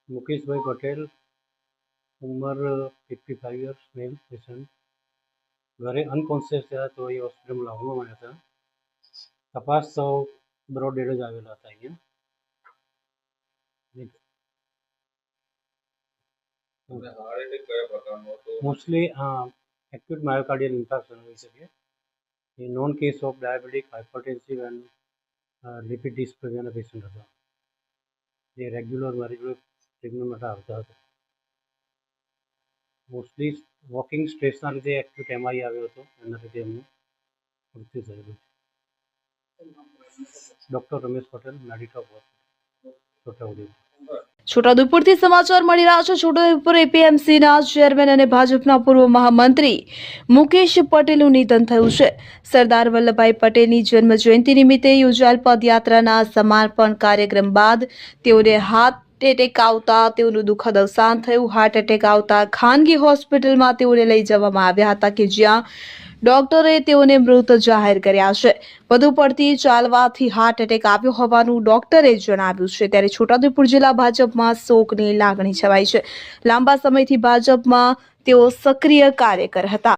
मुकेश भाई पटेल, उम्र 55 years, male patient, घरे अनकॉन्शियस था तो ये હોસ્પિટલમાં લાવવામાં આવ્યા હતા. તપાસ તો બ્રોડ ડેડ જ આવેલા હતા અહીંયા. મોસ્ટલી એક્યુટ માયોકાર્ડિયલ ઇન્ફાર્ક્શન હોઈ શકે. એ known case of diabetic, hypertensive and lipid ડિસ્પ્લેઝિયાના પેશન્ટ હતા. જે રેગ્યુલર ટ્રીટમેન્ટ માટે આવતા હતા. મોસ્ટલી વોકિંગ સ્ટ્રેસના લીધે એક્યુટ એમઆઈ આવ્યો હતો, એના લીધે એમનું મૃત્યુ થયેલું. Doctor Ramesh Patel, Meditop hospital, Chhotaudepur. છોટાઉદેપુરથી સમાચાર મળી રહ્યા છે. છોટાઉદેપુર એપીએમસીના ચેરમેન અને ભાજપના પૂર્વ મહામંત્રી મુકેશ પટેલનું નિધન થયું છે. સરદાર વલ્લભભાઈ પટેલની જન્મ જયંતિ નિમિત્તે યોજાયેલ પદયાત્રાના સમાપન કાર્યક્રમ બાદ તેઓને હાર્ટ એટેક આવતા તેઓનું દુઃખદ અવસાન થયું. હાર્ટ એટેક આવતા ખાનગી હોસ્પિટલમાં તેઓને લઈ જવામાં આવ્યા હતા કે જ્યાં ડોક્ટરે તેઓને મૃત જાહેર કર્યા છે. વધુ પડતી ચાલવાથી હાર્ટ એટેક આવ્યો હોવાનું ડોક્ટરે જણાવ્યું છે. ત્યારે છોટાઉદેપુર જિલ્લા ભાજપમાં શોકની લાગણી છવાઈ છે. લાંબા સમયથી ભાજપમાં તેઓ સક્રિય કાર્યકર હતા.